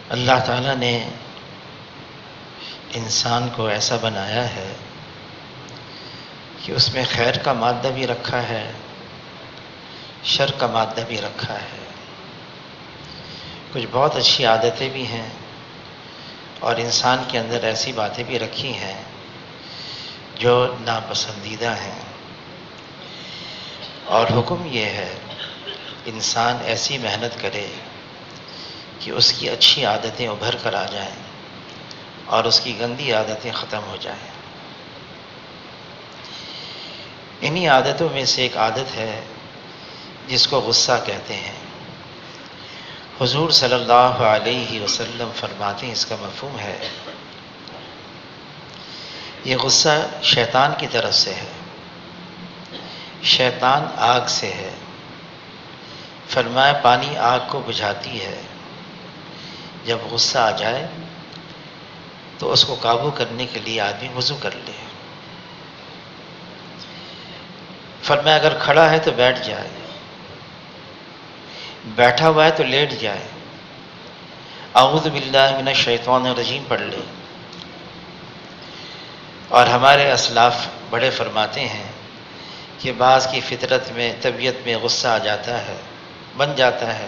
اللہ تعالیٰ نے انسان کو ایسا بنایا ہے کہ اس میں خیر کا مادہ بھی رکھا ہے، شر کا مادہ بھی رکھا ہے۔ کچھ بہت اچھی عادتیں بھی ہیں اور انسان کے اندر ایسی باتیں بھی رکھی ہیں جو ناپسندیدہ ہیں، اور حکم یہ ہے انسان ایسی محنت کرے کہ اس کی اچھی عادتیں ابھر کر آ جائیں اور اس کی گندی عادتیں ختم ہو جائیں۔ انہی عادتوں میں سے ایک عادت ہے جس کو غصہ کہتے ہیں۔ حضور صلی اللہ علیہ وسلم فرماتے ہیں اس کا مفہوم ہے، یہ غصہ شیطان کی طرف سے ہے، شیطان آگ سے ہے۔ فرمایا پانی آگ کو بجھاتی ہے، جب غصہ آ جائے تو اس کو قابو کرنے کے لیے آدمی وضو کر لے۔ فرمایا اگر کھڑا ہے تو بیٹھ جائے، بیٹھا ہوا ہے تو لیٹ جائے، اعوذ باللہ من الشیطان الرجیم پڑھ لے۔ اور ہمارے اسلاف بڑے فرماتے ہیں کہ بعض کی فطرت میں طبیعت میں غصہ آ جاتا ہے، بن جاتا ہے،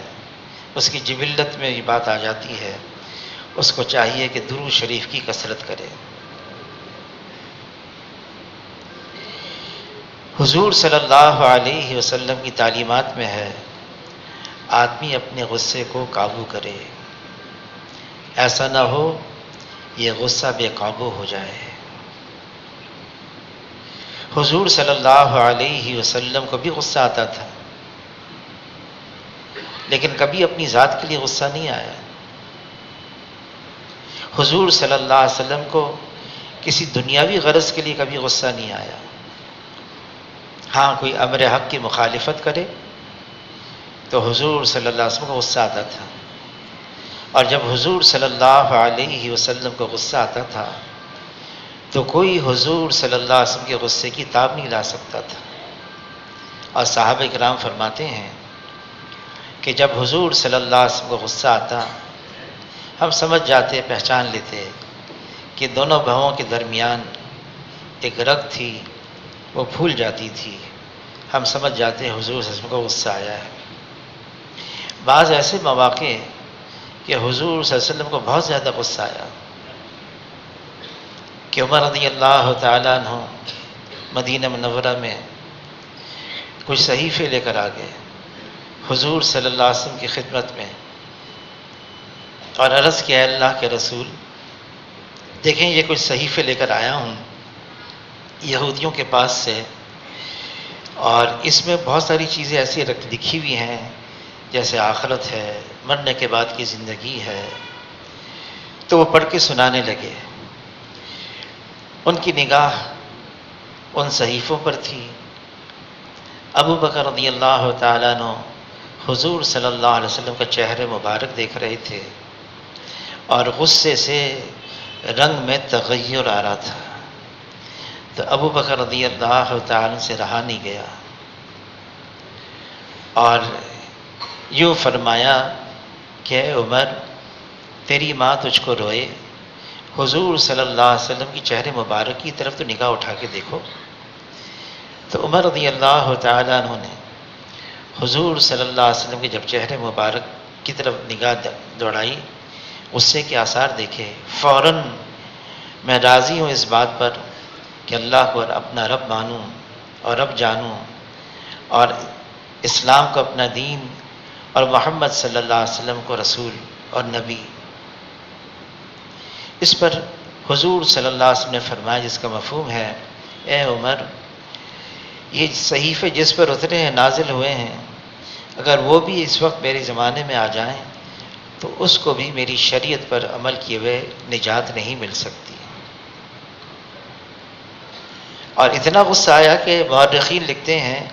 اس کی جبلت میں یہ بات آ جاتی ہے، اس کو چاہیے کہ درود شریف کی کثرت کرے۔ حضور صلی اللہ علیہ وسلم کی تعلیمات میں ہے آدمی اپنے غصے کو قابو کرے، ایسا نہ ہو یہ غصہ بے قابو ہو جائے۔ حضور صلی اللہ علیہ وسلم کو بھی غصہ آتا تھا، لیکن کبھی اپنی ذات کے لیے غصہ نہیں آیا۔ حضور صلی اللہ علیہ وسلم کو کسی دنیاوی غرض کے لیے کبھی غصہ نہیں آیا۔ ہاں کوئی امر حق کی مخالفت کرے تو حضور صلی اللہ علیہ وسلم کو غصہ آتا تھا، اور جب حضور صلی اللہ علیہ وسلم کو غصہ آتا تھا تو کوئی حضور صلی اللہ علیہ وسلم کے غصے کی تاب نہیں لا سکتا تھا۔ اور صحابہ کرام فرماتے ہیں کہ جب حضور صلی اللہ علیہ وسلم کو غصہ آتا ہم سمجھ جاتے، پہچان لیتے کہ دونوں بہوؤں کے درمیان ایک رگ تھی، وہ پھول جاتی تھی، ہم سمجھ جاتے حضور صلی اللہ علیہ وسلم کو غصہ آیا ہے۔ بعض ایسے مواقع کہ حضور صلی اللہ علیہ وسلم کو بہت زیادہ غصہ آیا کہ عمر رضی اللہ تعالیٰ عنہ مدینہ منورہ میں کچھ صحیفے لے کر آ گئے حضور صلی اللہ علیہ وسلم کی خدمت میں، اور عرض کیا اللہ کے رسول دیکھیں یہ کچھ صحیفے لے کر آیا ہوں یہودیوں کے پاس سے، اور اس میں بہت ساری چیزیں ایسی لکھی ہوئی ہیں جیسے آخرت ہے، مرنے کے بعد کی زندگی ہے۔ تو وہ پڑھ کے سنانے لگے۔ ان کی نگاہ ان صحیفوں پر تھی۔ ابو بکر رضی اللہ تعالیٰ عنہ حضور صلی اللہ علیہ وسلم کا چہرہ مبارک دیکھ رہے تھے اور غصے سے رنگ میں تغیر آ رہا تھا، تو ابو بکر رضی اللہ تعالیٰ سے رہا نہیں گیا اور یوں فرمایا کہ اے عمر تیری ماں تجھ کو روئے، حضور صلی اللہ علیہ وسلم کی چہرے مبارک کی طرف تو نگاہ اٹھا کے دیکھو۔ تو عمر رضی اللہ تعالیٰ عنہ نے حضور صلی اللہ علیہ وسلم کے جب چہرے مبارک کی طرف نگاہ دوڑائی، غصے کے آثار دیکھے، فوراً میں راضی ہوں اس بات پر کہ اللہ کو اپنا رب مانوں اور رب جانوں اور اسلام کو اپنا دین اور محمد صلی اللہ علیہ وسلم کو رسول اور نبی۔ اس پر حضور صلی اللہ علیہ وسلم نے فرمایا جس کا مفہوم ہے، اے عمر یہ صحیفے جس پر اترے ہیں نازل ہوئے ہیں، اگر وہ بھی اس وقت میرے زمانے میں آ جائیں تو اس کو بھی میری شریعت پر عمل کیے ہوئے نجات نہیں مل سکتی۔ اور اتنا غصہ آیا کہ مورخین لکھتے ہیں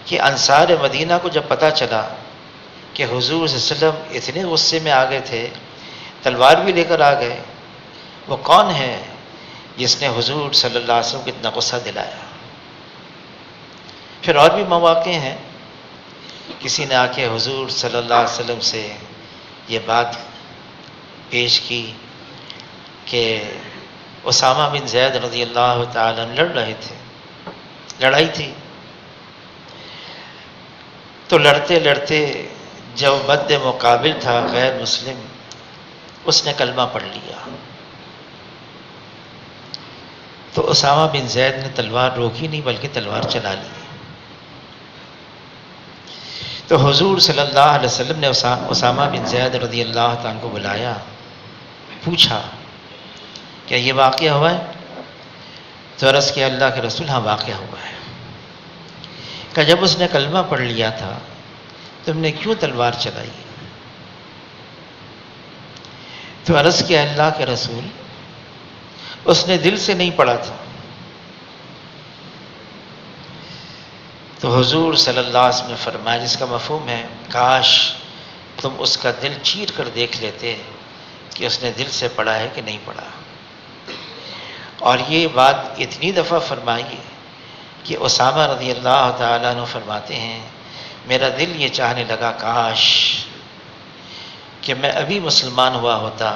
کہ انصار مدینہ کو جب پتہ چلا کہ حضور صلی اللہ علیہ وسلم اتنے غصے میں آ گئے تھے، تلوار بھی لے کر آ گئے، وہ کون ہے جس نے حضور صلی اللہ علیہ وسلم کو اتنا غصہ دلایا۔ پھر اور بھی مواقع ہیں، کسی نے آ کے حضور صلی اللہ علیہ وسلم سے یہ بات پیش کی کہ اسامہ بن زید رضی اللہ تعالیٰ عنہ لڑ رہے تھے، لڑائی تھی، تو لڑتے لڑتے جو مد مقابل تھا غیر مسلم، اس نے کلمہ پڑھ لیا، تو اسامہ بن زید نے تلوار روکی نہیں بلکہ تلوار چلا لی۔ تو حضور صلی اللہ علیہ وسلم نے اسامہ بن زید رضی اللہ تعالیٰ کو بلایا، پوچھا کیا یہ واقعہ ہوا ہے؟ تو عرض کیا اللہ کے رسول ہاں واقعہ ہوا ہے۔ کہ جب اس نے کلمہ پڑھ لیا تھا تم نے کیوں تلوار چلائی؟ تو عرض کیا اللہ کے رسول اس نے دل سے نہیں پڑھا تھا۔ تو حضور صلی اللہ علیہ وسلم نے فرمایا، جس کا مفہوم ہے کاش تم اس کا دل چیر کر دیکھ لیتے کہ اس نے دل سے پڑھا ہے کہ نہیں پڑھا۔ اور یہ بات اتنی دفعہ فرمائی کہ اسامہ رضی اللہ تعالیٰ عنہ فرماتے ہیں میرا دل یہ چاہنے لگا کاش کہ میں ابھی مسلمان ہوا ہوتا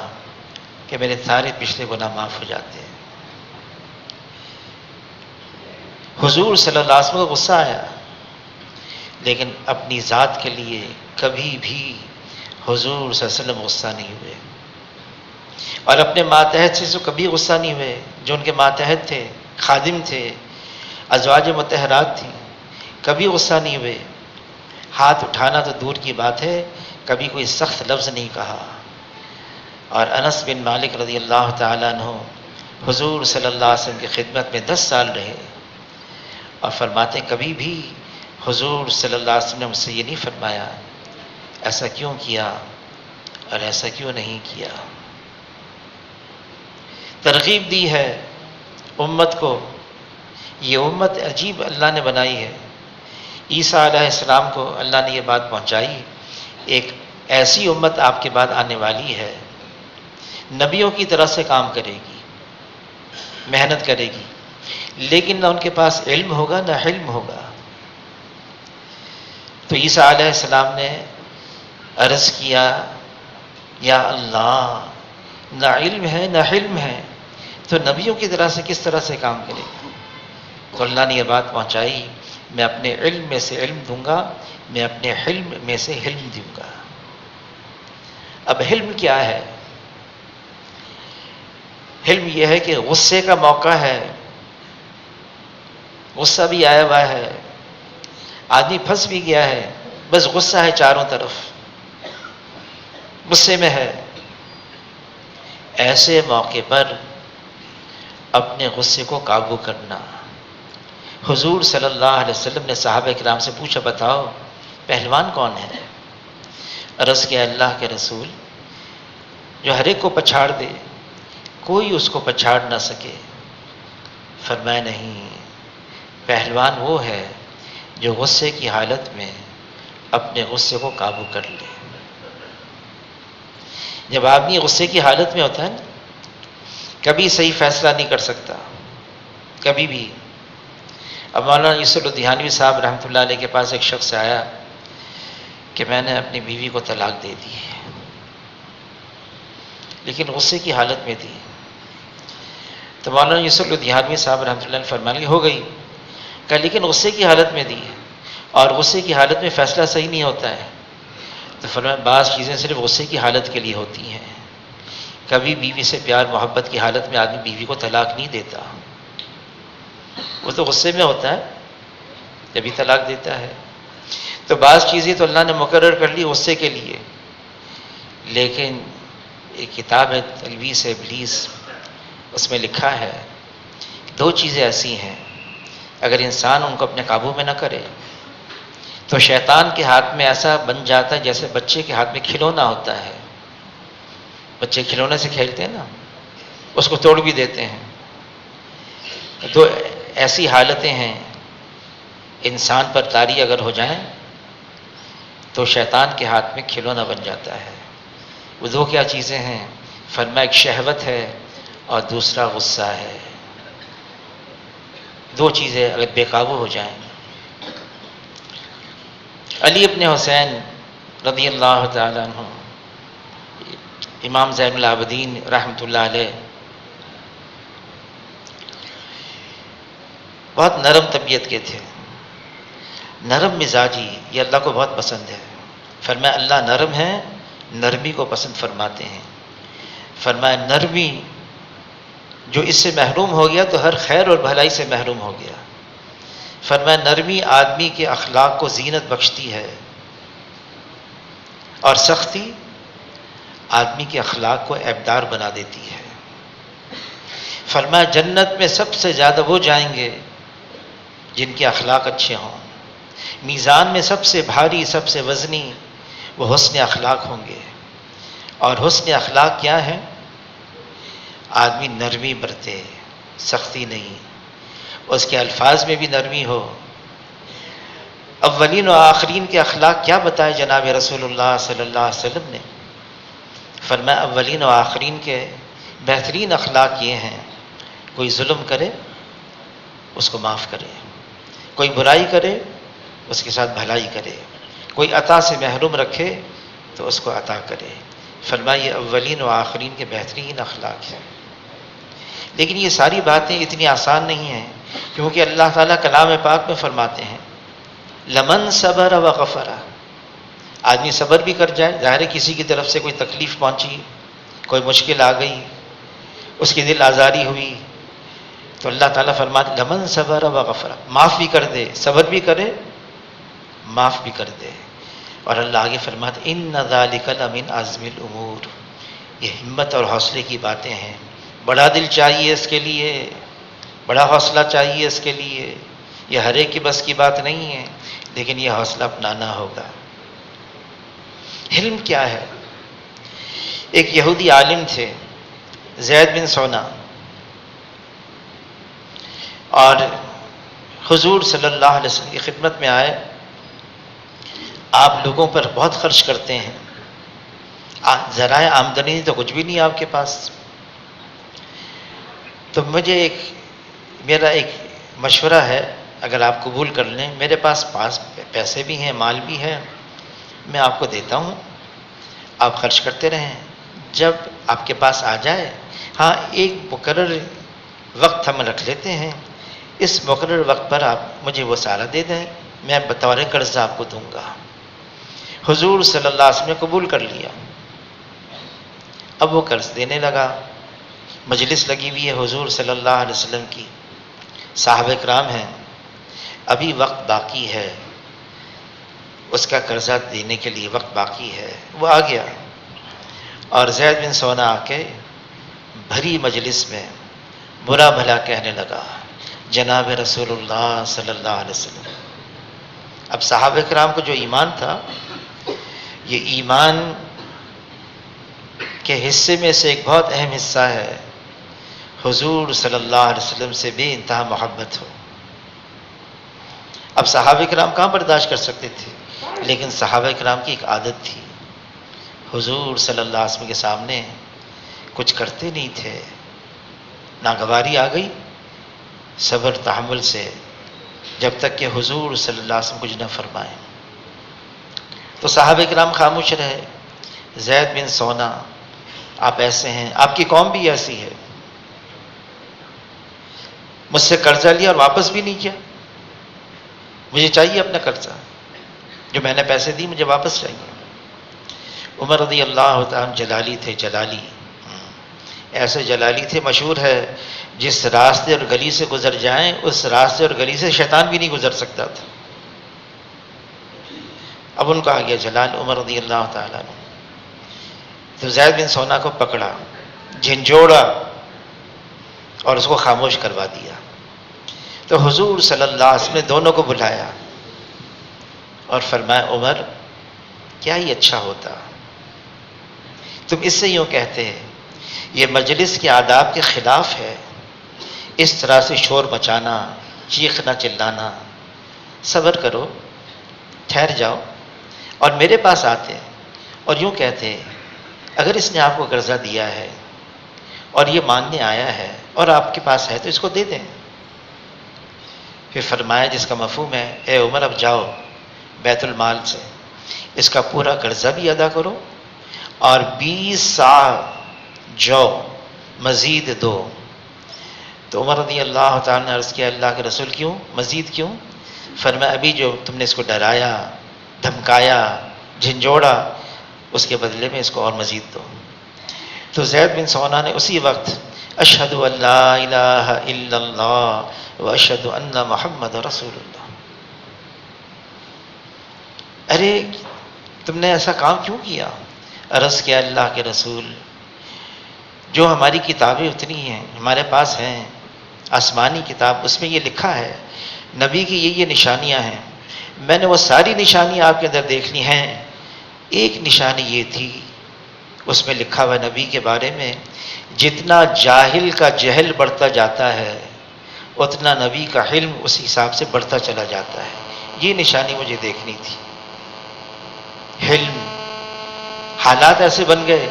کہ میرے سارے پچھلے گناہ معاف ہو جاتے۔ حضور صلی اللہ علیہ وسلم کو غصہ آیا، لیکن اپنی ذات کے لیے کبھی بھی حضور صلی اللہ علیہ وسلم غصہ نہیں ہوئے، اور اپنے ماتحت سے کبھی غصہ نہیں ہوئے، جو ان کے ماتحت تھے، خادم تھے، ازواج مطہرات تھیں، کبھی غصہ نہیں ہوئے۔ ہاتھ اٹھانا تو دور کی بات ہے، کبھی کوئی سخت لفظ نہیں کہا۔ اور انس بن مالک رضی اللہ تعالیٰ عنہ حضور صلی اللہ علیہ وسلم کی خدمت میں 10 سال رہے، اور فرماتے ہیں کبھی بھی حضور صلی اللہ علیہ وسلم نے مجھ سے یہ نہیں فرمایا ایسا کیوں کیا اور ایسا کیوں نہیں کیا۔ ترغیب دی ہے امت کو، یہ امت عجیب اللہ نے بنائی ہے۔ عیسیٰ علیہ السلام کو اللہ نے یہ بات پہنچائی، ایک ایسی امت آپ کے بعد آنے والی ہے، نبیوں کی طرح سے کام کرے گی، محنت کرے گی، لیکن نہ ان کے پاس علم ہوگا نہ حلم ہوگا۔ تو عیسیٰ علیہ السلام نے عرض کیا یا اللہ نہ علم ہے نہ حلم ہے، تو نبیوں کی طرح سے کس طرح سے کام کرے گا؟ تو اللہ نے یہ بات پہنچائی میں اپنے علم میں سے علم دوں گا، میں اپنے حلم میں سے حلم دوں گا۔ اب حلم کیا ہے؟ حلم یہ ہے کہ غصے کا موقع ہے، غصہ بھی آیا ہوا ہے، آدمی پھنس بھی گیا ہے، بس غصہ ہے چاروں طرف، غصے میں ہے۔ ایسے موقع پر اپنے غصے کو قابو کرنا۔ حضور صلی اللہ علیہ وسلم نے صحابہ کرام سے پوچھا بتاؤ پہلوان کون ہے؟ عرض کیا اللہ کے رسول جو ہر ایک کو پچھاڑ دے، کوئی اس کو پچھاڑ نہ سکے۔ فرمایا نہیں، پہلوان وہ ہے جو غصے کی حالت میں اپنے غصے کو قابو کر لے۔ جب آدمی غصے کی حالت میں ہوتا ہے نا، کبھی صحیح فیصلہ نہیں کر سکتا، کبھی بھی۔ اب مولانا یوسف لدھیانوی صاحب رحمۃ اللہ علیہ کے پاس ایک شخص آیا کہ میں نے اپنی بیوی کو طلاق دے دی، لیکن غصے کی حالت میں تھی۔ تو مولانا یوسف لدھیانوی صاحب رحمۃ اللہ علیہ فرمانے ہو گئی، کہ لیکن غصے کی حالت میں دی، اور غصے کی حالت میں فیصلہ صحیح نہیں ہوتا ہے۔ تو فرمایا بعض چیزیں صرف غصے کی حالت کے لیے ہوتی ہیں، کبھی بیوی سے پیار محبت کی حالت میں آدمی بیوی کو طلاق نہیں دیتا، وہ تو غصے میں ہوتا ہے جبھی طلاق دیتا ہے۔ تو بعض چیزیں تو اللہ نے مقرر کر لی غصے کے لیے، لیکن ایک کتاب ہے تلبیس ابلیس، اس میں لکھا ہے 2 چیزیں ایسی ہیں اگر انسان ان کو اپنے قابو میں نہ کرے تو شیطان کے ہاتھ میں ایسا بن جاتا ہے جیسے بچے کے ہاتھ میں کھلونا ہوتا ہے، بچے کھلونے سے کھیلتے ہیں نا، اس کو توڑ بھی دیتے ہیں۔ تو ایسی حالتیں ہیں، انسان پر طاری اگر ہو جائیں تو شیطان کے ہاتھ میں کھلونا بن جاتا ہے۔ وہ 2 کیا چیزیں ہیں؟ فرمایا ایک شہوت ہے اور دوسرا غصہ ہے۔ 2 چیزیں اگر بے قابو ہو جائیں۔ علی ابن حسین رضی اللہ تعالیٰ عنہ امام زین العابدین رحمۃ اللہ علیہ بہت نرم طبیعت کے تھے، نرم مزاجی، یہ اللہ کو بہت پسند ہے۔ فرمایا اللہ نرم ہے، نرمی کو پسند فرماتے ہیں۔ فرمایا نرمی جو اس سے محروم ہو گیا تو ہر خیر اور بھلائی سے محروم ہو گیا۔ فرمایا نرمی آدمی کے اخلاق کو زینت بخشتی ہے، اور سختی آدمی کے اخلاق کو عیبدار بنا دیتی ہے۔ فرمایا جنت میں سب سے زیادہ وہ جائیں گے جن کے اخلاق اچھے ہوں، میزان میں سب سے بھاری، سب سے وزنی وہ حسن اخلاق ہوں گے۔ اور حسن اخلاق کیا ہے؟ آدمی نرمی برتے، سختی نہیں، اس کے الفاظ میں بھی نرمی ہو۔ اولین و آخرین کے اخلاق کیا بتائے جناب رسول اللہ صلی اللہ علیہ وسلم نے؟ فرمایا اولین و آخرین کے بہترین اخلاق یہ ہیں، کوئی ظلم کرے اس کو معاف کرے، کوئی برائی کرے اس کے ساتھ بھلائی کرے، کوئی عطا سے محروم رکھے تو اس کو عطا کرے۔ فرمایا یہ اولین و آخرین کے بہترین اخلاق ہیں۔ لیکن یہ ساری باتیں اتنی آسان نہیں ہیں، کیونکہ اللہ تعالیٰ کلام پاک میں فرماتے ہیں لمن صبر و غفر، آدمی صبر بھی کر جائے، ظاہر ہے کسی کی طرف سے کوئی تکلیف پہنچی، کوئی مشکل آ گئی، اس کی دل آزاری ہوئی، تو اللہ تعالیٰ فرماتے لمن صبر و غفر، معاف بھی کر دے، صبر بھی کرے، معاف بھی کر دے۔ اور اللہ آگے فرماتے ان ذالک لمن عزم الامور، یہ ہمت اور حوصلے کی باتیں ہیں، بڑا دل چاہیے اس کے لیے، بڑا حوصلہ چاہیے اس کے لیے، یہ ہر ایک کی بس کی بات نہیں ہے، لیکن یہ حوصلہ اپنانا ہوگا۔ حلم کیا ہے؟ ایک یہودی عالم تھے زید بن سونا، اور حضور صلی اللہ علیہ وسلم کی خدمت میں آئے، آپ لوگوں پر بہت خرچ کرتے ہیں، ذرائع آمدنی تو کچھ بھی نہیں آپ کے پاس، تو میرا ایک مشورہ ہے، اگر آپ قبول کر لیں، میرے پاس پیسے بھی ہیں، مال بھی ہے، میں آپ کو دیتا ہوں، آپ خرچ کرتے رہیں، جب آپ کے پاس آ جائے، ہاں ایک مقرر وقت ہم رکھ لیتے ہیں، اس مقرر وقت پر آپ مجھے وہ سارا دے دیں، میں بطور قرض آپ کو دوں گا۔ حضور صلی اللہ علیہ وسلم نے قبول کر لیا، اب وہ قرض دینے لگا، مجلس لگی ہوئی ہے حضور صلی اللہ علیہ وسلم کی، صحابہ کرام ہیں، ابھی وقت باقی ہے، اس کا قرضہ دینے کے لیے وقت باقی ہے۔ وہ آ گیا اور زید بن سونا آ کے بھری مجلس میں برا بھلا کہنے لگا جناب رسول اللہ صلی اللہ علیہ وسلم۔ اب صحابہ کرام کو جو ایمان تھا، یہ ایمان کے حصے میں سے ایک بہت اہم حصہ ہے، حضور صلی اللہ علیہ وسلم سے بے انتہا محبت ہو۔ اب صحابہ کرام کہاں برداشت کر سکتے تھے، لیکن صحابہ کرام کی ایک عادت تھی، حضور صلی اللہ علیہ وسلم کے سامنے کچھ کرتے نہیں تھے، ناگواری آ گئی صبر تحمل سے، جب تک کہ حضور صلی اللہ علیہ وسلم کچھ نہ فرمائیں۔ تو صحابہ کرام خاموش رہے۔ زید بن سونا، آپ ایسے ہیں، آپ کی قوم بھی ایسی ہے، مجھ سے قرضہ لیا اور واپس بھی نہیں کیا، مجھے چاہیے اپنا قرضہ، جو میں نے پیسے دی مجھے واپس چاہیے۔ عمر رضی اللہ تعالیٰ جلالی تھے، جلالی، ایسے جلالی تھے، مشہور ہے جس راستے اور گلی سے گزر جائیں اس راستے اور گلی سے شیطان بھی نہیں گزر سکتا تھا۔ اب ان کا آ گیا جلال عمر رضی اللہ تعالیٰ نے، تو زید بن سونا کو پکڑا، جھنجھوڑا اور اس کو خاموش کروا دیا۔ تو حضور صلی اللہ علیہ وسلم نے دونوں کو بلایا اور فرمایا عمر کیا ہی اچھا ہوتا، تم اس سے یوں کہتے ہیں، یہ مجلس کے آداب کے خلاف ہے، اس طرح سے شور مچانا، چیخنا چلانا، صبر کرو، ٹھہر جاؤ، اور میرے پاس آتے اور یوں کہتے اگر اس نے آپ کو قرضہ دیا ہے اور یہ ماننے آیا ہے اور آپ کے پاس ہے تو اس کو دے دیں۔ پھر فرمایا جس کا مفہوم ہے، اے عمر اب جاؤ بیت المال سے اس کا پورا قرضہ بھی ادا کرو اور 20 سا جو مزید دو. تو عمر رضی اللہ تعالیٰ نے عرض کیا اللہ کے رسول کیوں مزید کیوں؟ فرمایا ابھی جو تم نے اس کو ڈرایا، دھمکایا، جھنجھوڑا، اس کے بدلے میں اس کو اور مزید دو. تو زید بن سونا نے اسی وقت اشہد ان لا الہ الا اللہ و اشہد ان محمد رسول اللہ. ارے تم نے ایسا کام کیوں کیا؟ عرض کیا اللہ کے رسول، جو ہماری کتابیں اتنی ہیں ہمارے پاس ہیں، آسمانی کتاب، اس میں یہ لکھا ہے نبی کی یہ نشانیاں ہیں. میں نے وہ ساری نشانیاں آپ کے اندر دیکھ لی ہیں. ایک نشانی یہ تھی، اس میں لکھا ہوا نبی کے بارے میں جتنا جاہل کا جہل بڑھتا جاتا ہے اتنا نبی کا علم اس حساب سے بڑھتا چلا جاتا ہے. یہ نشانی مجھے دیکھنی تھی. علم، حالات ایسے بن گئے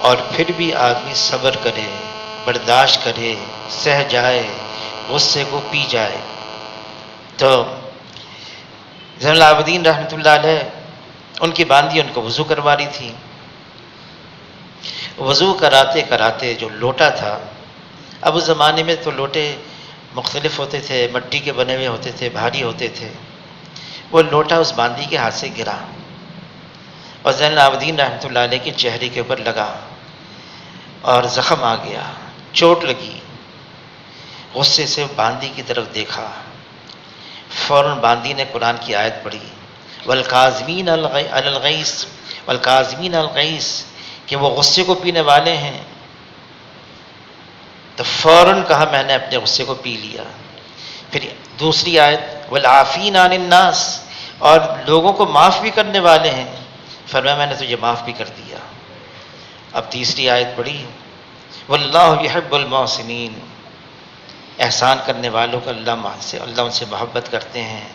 اور پھر بھی آدمی صبر کرے، برداشت کرے، سہ جائے، غصے کو پی جائے. تو زین العابدین رحمۃ اللہ علیہ ان کی باندھی ان کو وضو کروا رہی تھی. وضو کراتے کراتے جو لوٹا تھا، اب اس زمانے میں تو لوٹے مختلف ہوتے تھے، مٹی کے بنے ہوئے ہوتے تھے، بھاری ہوتے تھے. وہ لوٹا اس باندھی کے ہاتھ سے گرا اور زین العابدین رحمۃ اللہ علیہ کے چہرے کے اوپر لگا اور زخم آ گیا، چوٹ لگی. غصے سے باندھی کی طرف دیکھا، فوراً باندھی نے قرآن کی آیت پڑھی والکاظمین الغیظ، والکاظمین الغیظ، کہ وہ غصے کو پینے والے ہیں. تو فوراً کہا میں نے اپنے غصے کو پی لیا. پھر دوسری آیت والعافین عن الناس، اور لوگوں کو معاف بھی کرنے والے ہیں. فرمایا میں نے تجھے معاف بھی کر دیا. اب تیسری آیت پڑھی واللہ یحب المحسنین، احسان کرنے والوں کو اللہ ان سے محبت کرتے ہیں.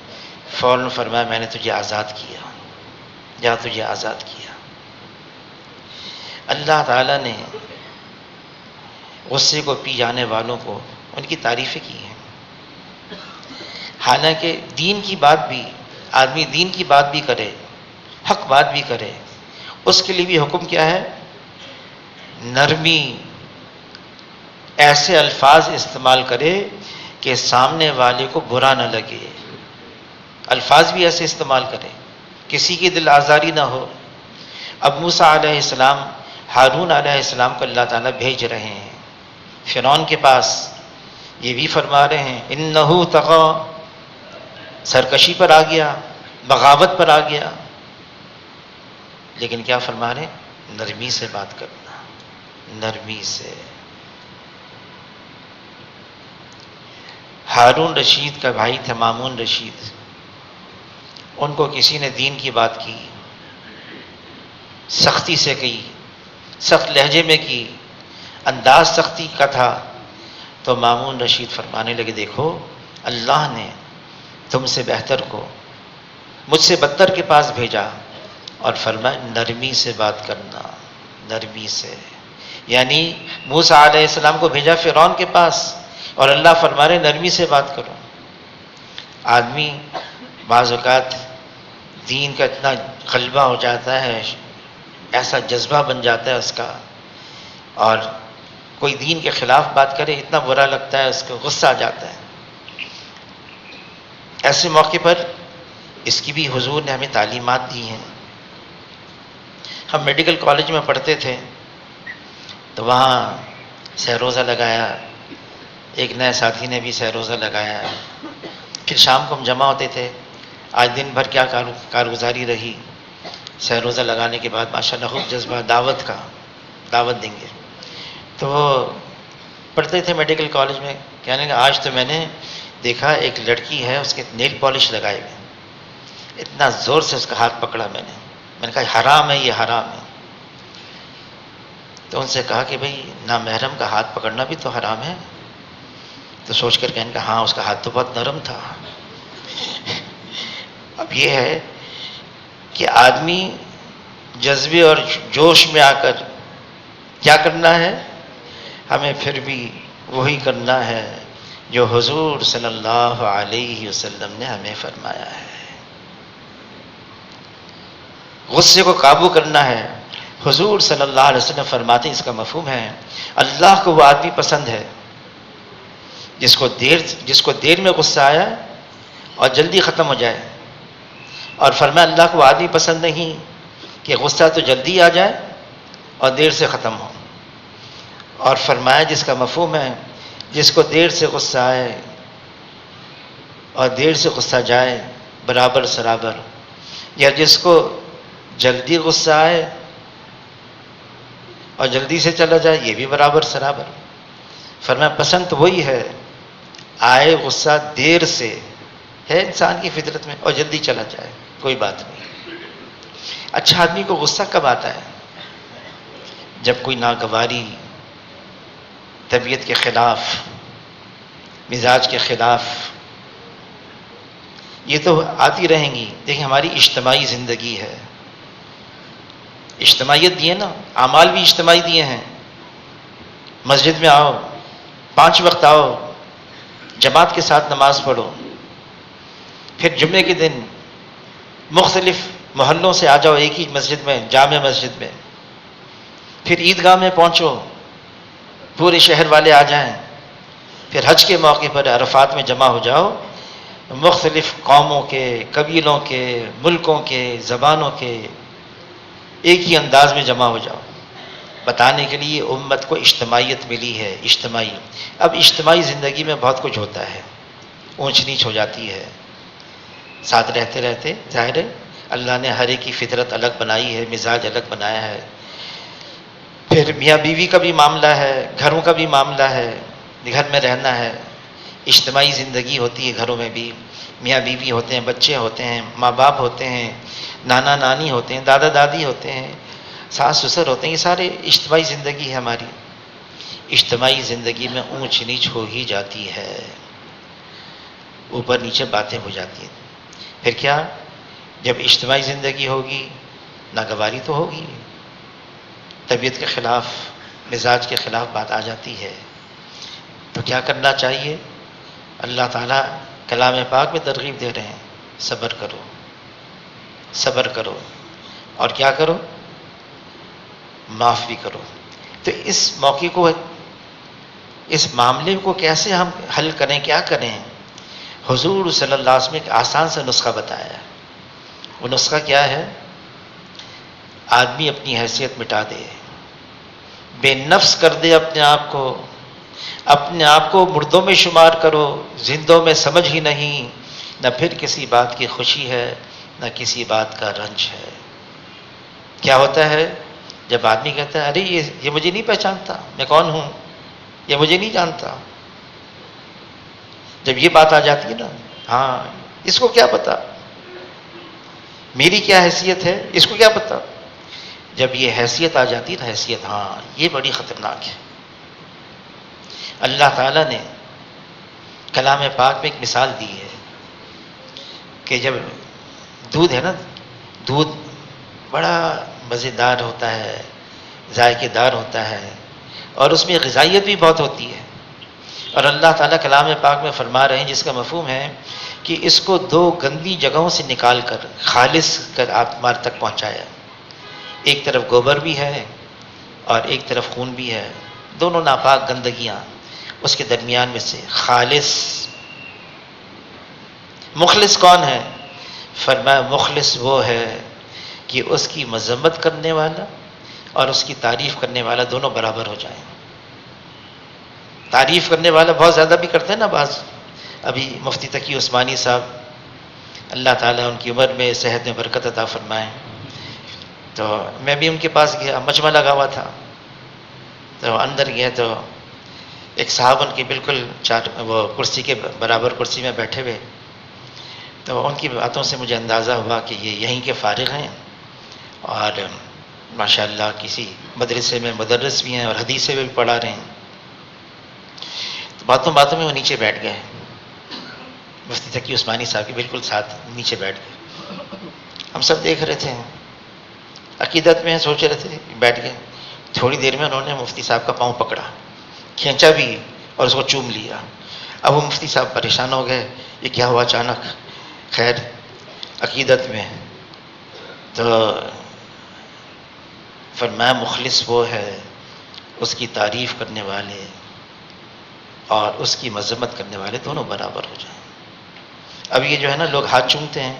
فوراً فرمایا میں نے تجھے آزاد کیا، جا تجھے آزاد کیا. اللہ تعالیٰ نے غصے کو پی جانے والوں کو ان کی تعریفیں کی ہیں. حالانکہ دین کی بات بھی، آدمی دین کی بات بھی کرے، حق بات بھی کرے، اس کے لیے بھی حکم کیا ہے؟ نرمی، ایسے الفاظ استعمال کرے کہ سامنے والے کو برا نہ لگے. الفاظ بھی ایسے استعمال کرے کسی کی دل آزاری نہ ہو. اب موسیٰ علیہ السلام ہارون علیہ السلام کو اللہ تعالیٰ بھیج رہے ہیں فرعون کے پاس. یہ بھی فرما رہے ہیں انہو طغی، سرکشی پر آ گیا، بغاوت پر آ گیا. لیکن کیا فرما رہے ہیں؟ نرمی سے بات کرنا، نرمی سے. ہارون رشید کا بھائی تھا مامون رشید، ان کو کسی نے دین کی بات کی، سختی سے کی، سخت لہجے میں کی، انداز سختی کا تھا. تو مامون رشید فرمانے لگے دیکھو اللہ نے تم سے بہتر کو مجھ سے بدتر کے پاس بھیجا اور فرمایا نرمی سے بات کرنا، نرمی سے. یعنی موسیٰ علیہ السلام کو بھیجا فرعون کے پاس اور اللہ فرما رہے نرمی سے بات کرو. آدمی بعض اوقات دین کا اتنا غلبہ ہو جاتا ہے، ایسا جذبہ بن جاتا ہے اس کا، اور کوئی دین کے خلاف بات کرے اتنا برا لگتا ہے، اس کو غصہ آ جاتا ہے. ایسے موقع پر اس کی بھی حضور نے ہمیں تعلیمات دی ہیں. ہم میڈیکل کالج میں پڑھتے تھے تو وہاں سہ روزہ لگایا، ایک نئے ساتھی نے بھی سہ روزہ لگایا. پھر شام کو ہم جمع ہوتے تھے، آج دن بھر کیا کارگزاری رہی. سہ روزہ لگانے کے بعد ماشاءاللہ خوب جذبہ دعوت کا، دعوت دیں گے. تو وہ پڑھتے تھے میڈیکل کالج میں، کہنے کہ آج تو میں نے دیکھا ایک لڑکی ہے اس کے نیل پالش لگائے ہوئے، اتنا زور سے اس کا ہاتھ پکڑا میں نے کہا حرام ہے، یہ حرام ہے. تو ان سے کہا کہ بھئی نامحرم کا ہاتھ پکڑنا بھی تو حرام ہے. تو سوچ کر کہنے کا ہاں اس کا ہاتھ تو بہت نرم تھا. اب یہ ہے کہ آدمی جذبے اور جوش میں آ کر کیا کرنا ہے؟ ہمیں پھر بھی وہی کرنا ہے جو حضور صلی اللہ علیہ وسلم نے ہمیں فرمایا ہے. غصے کو قابو کرنا ہے. حضور صلی اللہ علیہ وسلم فرماتے ہیں اس کا مفہوم ہے اللہ کو وہ آدمی پسند ہے جس کو دیر میں غصہ آیا اور جلدی ختم ہو جائے، اور فرمایا اللہ کو وہ آدمی پسند نہیں کہ غصہ تو جلدی آ جائے اور دیر سے ختم ہو، اور فرمایا جس کا مفہوم ہے جس کو دیر سے غصہ آئے اور دیر سے غصہ جائے برابر سرابر، یا جس کو جلدی غصہ آئے اور جلدی سے چلا جائے یہ بھی برابر سرابر۔ فرمایا پسند تو وہی ہے آئے غصہ دیر سے، ہے انسان کی فطرت میں، اور جلدی چلا جائے کوئی بات نہیں۔ اچھا آدمی کو غصہ کب آتا ہے؟ جب کوئی ناگواری طبیعت کے خلاف، مزاج کے خلاف، یہ تو آتی رہیں گی۔ دیکھیں ہماری اجتماعی زندگی ہے، اجتماعیت دیے نا، اعمال بھی اجتماعی دیے ہیں۔ مسجد میں آؤ، 5 وقت آؤ، جماعت کے ساتھ نماز پڑھو، پھر جمعے کے دن مختلف محلوں سے آ جاؤ ایک ہی مسجد میں، جامع مسجد میں، پھر عیدگاہ میں پہنچو، پورے شہر والے آ جائیں، پھر حج کے موقع پر عرفات میں جمع ہو جاؤ، مختلف قوموں کے، قبیلوں کے، ملکوں کے، زبانوں کے، ایک ہی انداز میں جمع ہو جاؤ، بتانے کے لیے امت کو اجتماعیت ملی ہے۔ اجتماعی، اب اجتماعی زندگی میں بہت کچھ ہوتا ہے، اونچ نیچ ہو جاتی ہے، ساتھ رہتے رہتے ظاہر ہے اللہ نے ہر ایک کی فطرت الگ بنائی ہے، مزاج الگ بنایا ہے، پھر میاں بیوی کا بھی معاملہ ہے، گھروں کا بھی معاملہ ہے، گھر میں رہنا ہے، اجتماعی زندگی ہوتی ہے، گھروں میں بھی میاں بیوی ہوتے ہیں، بچے ہوتے ہیں، ماں باپ ہوتے ہیں، نانا نانی ہوتے ہیں، دادا دادی ہوتے ہیں، ساس سسر ہوتے ہیں، یہ سارے اجتماعی زندگی ہے ہماری۔ اجتماعی زندگی میں اونچ نیچ ہو ہی جاتی ہے، اوپر نیچے باتیں ہو جاتی ہیں۔ پھر کیا؟ جب اجتماعی زندگی ہوگی ناگواری تو ہوگی، طبیعت کے خلاف، مزاج کے خلاف بات آ جاتی ہے، تو کیا کرنا چاہیے؟ اللہ تعالیٰ کلام پاک میں ترغیب دے رہے ہیں، صبر کرو، صبر کرو، اور کیا کرو؟ معاف بھی کرو۔ تو اس موقع کو، اس معاملے کو کیسے ہم حل کریں، کیا کریں؟ حضور صلی اللہ علیہ وسلم نے ایک آسان سا نسخہ بتایا ہے۔ وہ نسخہ کیا ہے؟ آدمی اپنی حیثیت مٹا دے، بے نفس کر دے اپنے آپ کو مردوں میں شمار کرو، زندوں میں سمجھ ہی نہیں، نہ پھر کسی بات کی خوشی ہے نہ کسی بات کا رنج ہے۔ کیا ہوتا ہے جب آدمی کہتا ہے ارے یہ مجھے نہیں پہچانتا، میں کون ہوں، یہ مجھے نہیں جانتا، جب یہ بات آ جاتی ہے نا، ہاں اس کو کیا پتا میری کیا حیثیت ہے، اس کو کیا پتا، جب یہ حیثیت آ جاتی ہے نا، حیثیت، ہاں یہ بڑی خطرناک ہے۔ اللہ تعالیٰ نے کلام پاک میں ایک مثال دی ہے کہ جب دودھ ہے نا، دودھ بڑا مزیدار ہوتا ہے، ذائقے دار ہوتا ہے، اور اس میں غذائیت بھی بہت ہوتی ہے، اور اللہ تعالیٰ کلام پاک میں فرما رہے ہیں جس کا مفہوم ہے کہ اس کو 2 گندی جگہوں سے نکال کر خالص کر آپ ہمارے تک پہنچایا، ایک طرف گوبر بھی ہے اور ایک طرف خون بھی ہے، دونوں ناپاک گندگیاں، اس کے درمیان میں سے خالص۔ مخلص کون ہے؟ فرمایا مخلص وہ ہے کہ اس کی مذمت کرنے والا اور اس کی تعریف کرنے والا دونوں برابر ہو جائیں۔ تعریف کرنے والا بہت زیادہ بھی کرتے ہیں نا بعض، ابھی مفتی تقی عثمانی صاحب اللہ تعالیٰ ان کی عمر میں صحت میں برکت عطا فرمائیں، تو میں بھی ان کے پاس گیا، مجمع لگا ہوا تھا، تو اندر گیا تو ایک صاحب ان کی بالکل وہ کرسی کے برابر کرسی میں بیٹھے ہوئے، تو ان کی باتوں سے مجھے اندازہ ہوا کہ یہ یہیں کے فارغ ہیں اور ماشاءاللہ کسی مدرسے میں مدرس بھی ہیں اور حدیثیں بھی پڑھا رہے ہیں۔ تو باتوں میں وہ نیچے بیٹھ گئے، مفتی تقی عثمانی صاحب کے بالکل ساتھ نیچے بیٹھ گئے۔ ہم سب دیکھ رہے تھے، عقیدت میں سوچ رہے تھے، بیٹھ گئے۔ تھوڑی دیر میں انہوں نے مفتی صاحب کا پاؤں پکڑا، کھینچا بھی اور اس کو چوم لیا۔ اب وہ مفتی صاحب پریشان ہو گئے، یہ کیا ہوا اچانک؟ خیر عقیدت میں تو فرمایا مخلص وہ ہے اس کی تعریف کرنے والے اور اس کی مذمت کرنے والے دونوں برابر ہو جائیں۔ اب یہ جو ہے نا لوگ ہاتھ چومتے ہیں،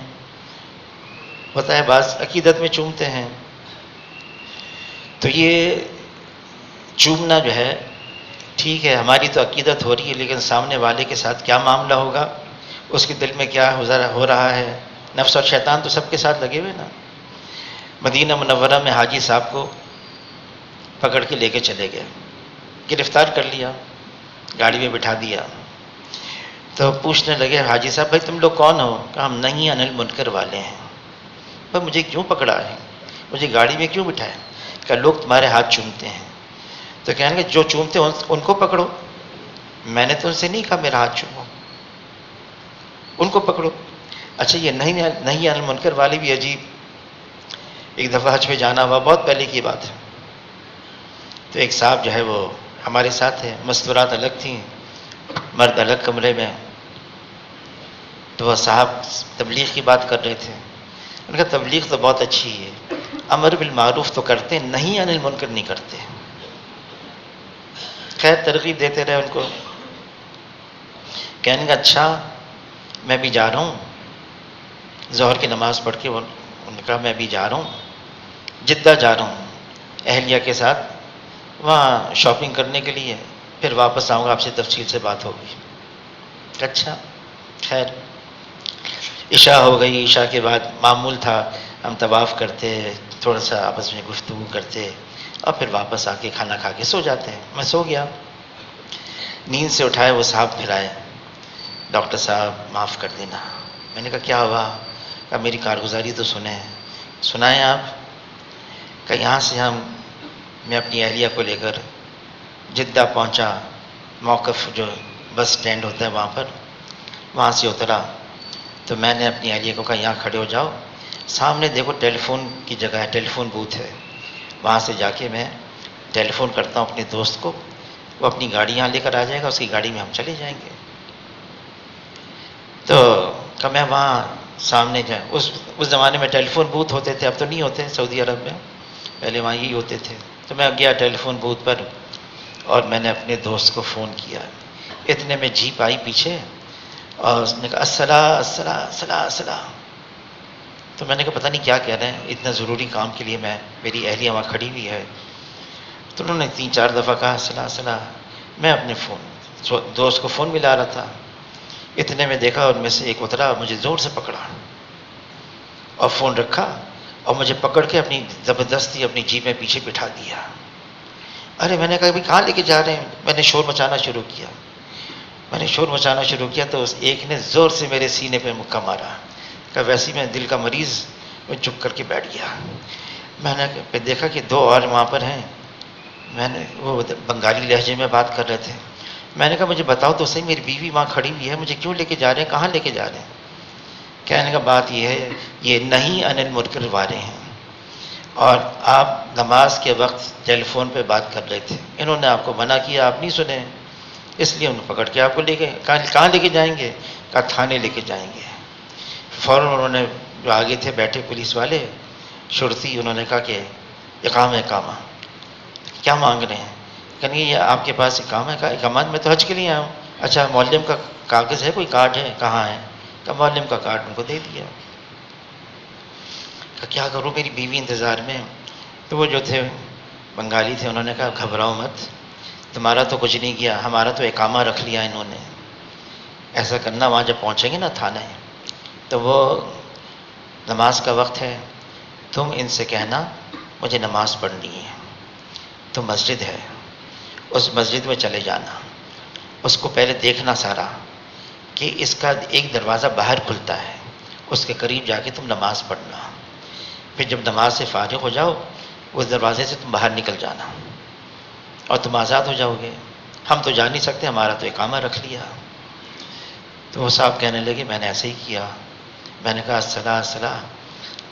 پتہ ہے بعض عقیدت میں چومتے ہیں، تو یہ چومنا جو ہے ٹھیک ہے، ہماری تو عقیدت ہو رہی ہے، لیکن سامنے والے کے ساتھ کیا معاملہ ہوگا، اس کے دل میں کیا ہو رہا ہے۔ نفس اور شیطان تو سب کے ساتھ لگے ہوئے نا۔ مدینہ منورہ میں حاجی صاحب کو پکڑ کے لے کے چلے گئے، گرفتار کر لیا، گاڑی میں بٹھا دیا، تو پوچھنے لگے حاجی صاحب بھائی تم لوگ کون ہو؟ کہا ہم نہیں انل منکر والے ہیں۔ بھائی مجھے کیوں پکڑا ہے، مجھے گاڑی میں کیوں بٹھایا؟ کہ لوگ تمہارے ہاتھ چومتے ہیں۔ تو کہیں گے جو چومتے ہیں ان کو پکڑو، میں نے تو ان سے نہیں کہا میرا ہاتھ چومو، ان کو پکڑو۔ اچھا یہ نہیں انل منکر والے بھی عجیب۔ ایک دفعہ حج پہ جانا ہوا، بہت پہلے کی بات ہے، تو ایک صاحب جو ہے وہ ہمارے ساتھ ہے، مستورات الگ تھیں، مرد الگ کمرے میں، تو وہ صاحب تبلیغ کی بات کر رہے تھے۔ ان کا تبلیغ تو بہت اچھی ہے، امر بالمعروف تو کرتے، نہیں انل منکر نہیں کرتے۔ خیر ترغیب دیتے رہے ان کو، کہنے کا اچھا میں بھی جا رہا ہوں، ظہر کی نماز پڑھ کے ان نے کہا میں بھی جا رہا ہوں، جدہ جا رہا ہوں اہلیہ کے ساتھ وہاں شاپنگ کرنے کے لیے، پھر واپس آؤں گا، آپ سے تفصیل سے بات ہوگی۔ اچھا خیر عشاء ہو گئی، عشاء کے بعد معمول تھا ہم طواف کرتے، تھوڑا سا آپس میں گفتگو کرتے اور پھر واپس آ کے کھانا کھا کے سو جاتے ہیں۔ میں سو گیا، نیند سے اٹھائے وہ صاحب پھر آئے، ڈاکٹر صاحب معاف کر دینا۔ میں نے کہا کیا ہوا؟ کہا میری کارگزاری تو سنائیں آپ۔ کہ یہاں سے میں اپنی اہلیہ کو لے کر جدہ پہنچا، موقف جو بس سٹینڈ ہوتا ہے وہاں سے اترا، تو میں نے اپنی اہلیہ کو کہا یہاں کھڑے ہو جاؤ، سامنے دیکھو ٹیلی فون کی جگہ ہے، ٹیلی فون بوتھ ہے، وہاں سے جا کے میں ٹیلی فون کرتا ہوں اپنے دوست کو، وہ اپنی گاڑی یہاں لے کر آ جائے گا، اس کی گاڑی میں ہم چلے جائیں گے۔ تو کہ میں وہاں سامنے جائیں، اس زمانے میں ٹیلی فون بوتھ ہوتے تھے، اب تو نہیں ہوتے سعودی عرب میں، پہلے وہاں یہی ہوتے تھے۔ تو میں گیا ٹیلی فون بوتھ پر اور میں نے اپنے دوست کو فون کیا، اتنے میں جیپ آئی پیچھے اور اس نے کہا السلام۔ تو میں نے کہا پتہ نہیں کیا کہہ رہے ہیں، اتنا ضروری کام کے لیے میری اہلیہ وہاں کھڑی ہوئی ہے۔ تو انہوں نے 3-4 دفعہ کہا السلام۔ میں اپنے دوست کو فون ملا رہا تھا، اتنے میں دیکھا ان میں سے ایک اترا، مجھے زور سے پکڑا اور فون رکھا اور مجھے پکڑ کے اپنی زبردستی اپنی جیپ میں پیچھے بٹھا دیا۔ ارے میں نے کہا بھائی کہاں لے کے جا رہے ہیں؟ میں نے شور مچانا شروع کیا تو اس ایک نے زور سے میرے سینے پہ مکہ مارا۔ کہ ویسے میں دل کا مریض میں چپ کر کے بیٹھ گیا۔ میں نے پھر دیکھا کہ 2 اور وہاں پر ہیں، وہ بنگالی لہجے میں بات کر رہے تھے۔ میں نے کہا مجھے بتاؤ تو صحیح، میری بیوی وہاں کھڑی ہوئی ہے، مجھے کیوں لے کے جا رہے ہیں، کہاں لے کے جا رہے ہیں؟ کہنے کا بات یہ ہے یہ نہیں انل منکر والے ہیں، اور آپ نماز کے وقت ٹیلی فون پہ بات کر رہے تھے، انہوں نے آپ کو منع کیا، آپ نہیں سنے، اس لیے انہوں پکڑ کے آپ کو لے گئے۔ کہاں لے کے جائیں گے؟ کہا تھانے لے کے جائیں گے۔ فوراً انہوں نے جو آگے تھے بیٹھے پولیس والے شرطی، انہوں نے کہا کہ اقامہ کیا مانگ رہے ہیں؟ کہنے یہ آپ کے پاس اقامہ ہے؟ کہا اقامت میں تو حج کے لیے آیا ہوں۔ اچھا معلم کا کاغذ ہے، کوئی کارڈ ہے؟ کہاں ہے؟ کہ معلم کا کارڈ ان کو دے دیا۔ کہ کیا کروں، میری بیوی انتظار میں۔ تو وہ جو تھے بنگالی تھے، انہوں نے کہا گھبراؤ مت، تمہارا تو کچھ نہیں کیا، ہمارا تو اقامہ رکھ لیا انہوں نے۔ ایسا کرنا وہاں جب پہنچیں گے نا تھانے، تو وہ نماز کا وقت ہے، تم ان سے کہنا مجھے نماز پڑھنی ہے، تو مسجد ہے، اس مسجد میں چلے جانا، اس کو پہلے دیکھنا سارا کہ اس کا ایک دروازہ باہر کھلتا ہے، اس کے قریب جا کے تم نماز پڑھنا، پھر جب نماز سے فارغ ہو جاؤ اس دروازے سے تم باہر نکل جانا اور تم آزاد ہو جاؤ گے، ہم تو جا نہیں سکتے، ہمارا تو اقامہ رکھ لیا۔ تو وہ صاحب کہنے لگے میں نے ایسے ہی کیا۔ میں نے کہا السلام،